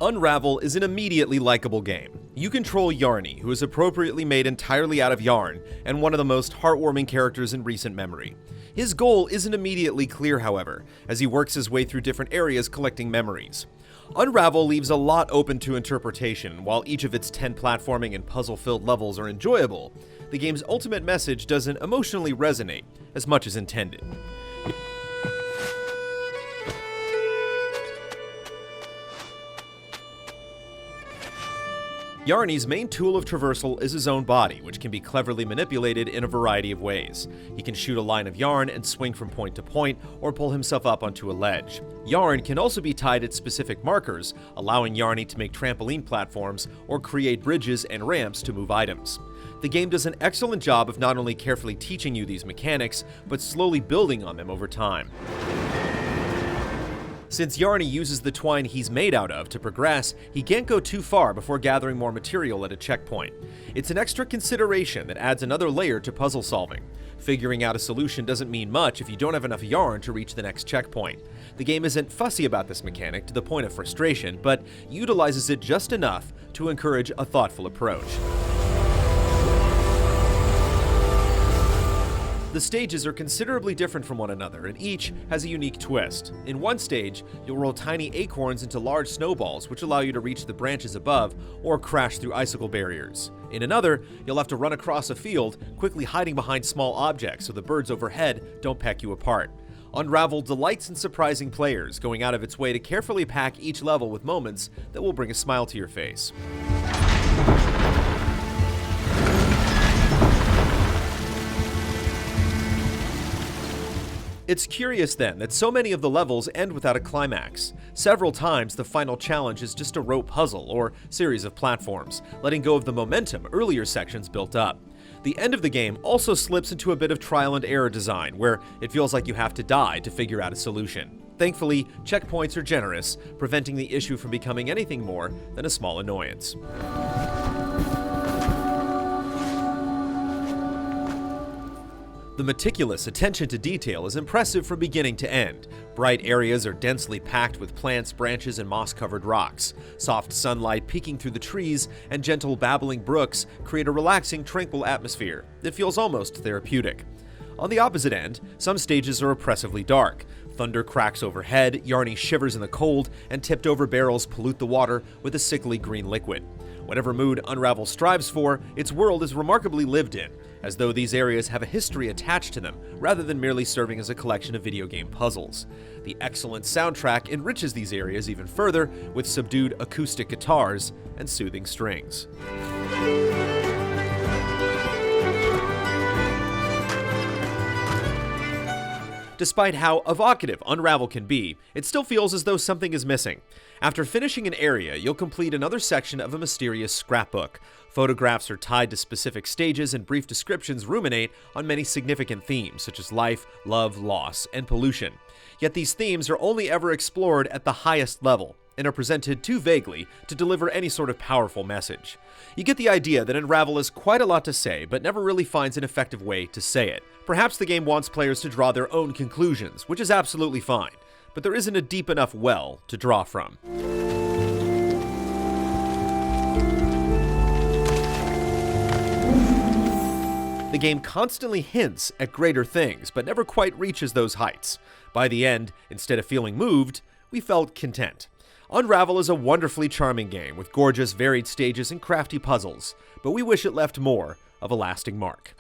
Unravel is an immediately likable game. You control Yarny, who is appropriately made entirely out of yarn, and one of the most heartwarming characters in recent memory. His goal isn't immediately clear, however, as he works his way through different areas collecting memories. Unravel leaves a lot open to interpretation. While each of its 10 platforming and puzzle-filled levels are enjoyable, the game's ultimate message doesn't emotionally resonate as much as intended. Yarny's main tool of traversal is his own body, which can be cleverly manipulated in a variety of ways. He can shoot a line of yarn and swing from point to point, or pull himself up onto a ledge. Yarn can also be tied at specific markers, allowing Yarny to make trampoline platforms or create bridges and ramps to move items. The game does an excellent job of not only carefully teaching you these mechanics, but slowly building on them over time. Since Yarny uses the twine he's made out of to progress, he can't go too far before gathering more material at a checkpoint. It's an extra consideration that adds another layer to puzzle solving. Figuring out a solution doesn't mean much if you don't have enough yarn to reach the next checkpoint. The game isn't fussy about this mechanic to the point of frustration, but utilizes it just enough to encourage a thoughtful approach. The stages are considerably different from one another, and each has a unique twist. In one stage, you'll roll tiny acorns into large snowballs, which allow you to reach the branches above or crash through icicle barriers. In another, you'll have to run across a field, quickly hiding behind small objects so the birds overhead don't peck you apart. Unravel delights in surprising players, going out of its way to carefully pack each level with moments that will bring a smile to your face. It's curious then that so many of the levels end without a climax. Several times the final challenge is just a rope puzzle or series of platforms, letting go of the momentum earlier sections built up. The end of the game also slips into a bit of trial and error design, where it feels like you have to die to figure out a solution. Thankfully, checkpoints are generous, preventing the issue from becoming anything more than a small annoyance. The meticulous attention to detail is impressive from beginning to end. Bright areas are densely packed with plants, branches, and moss-covered rocks. Soft sunlight peeking through the trees and gentle babbling brooks create a relaxing, tranquil atmosphere that feels almost therapeutic. On the opposite end, some stages are oppressively dark. Thunder cracks overhead, Yarny shivers in the cold, and tipped-over barrels pollute the water with a sickly green liquid. Whatever mood Unravel strives for, its world is remarkably lived in, as though these areas have a history attached to them, rather than merely serving as a collection of video game puzzles. The excellent soundtrack enriches these areas even further with subdued acoustic guitars and soothing strings. Despite how evocative Unravel can be, it still feels as though something is missing. After finishing an area, you'll complete another section of a mysterious scrapbook. Photographs are tied to specific stages, and brief descriptions ruminate on many significant themes, such as life, love, loss, and pollution. Yet these themes are only ever explored at the highest level, and are presented too vaguely to deliver any sort of powerful message. You get the idea that Unravel has quite a lot to say, but never really finds an effective way to say it. Perhaps the game wants players to draw their own conclusions, which is absolutely fine, but there isn't a deep enough well to draw from. The game constantly hints at greater things, but never quite reaches those heights. By the end, instead of feeling moved, we felt content. Unravel is a wonderfully charming game with gorgeous, varied stages and crafty puzzles, but we wish it left more of a lasting mark.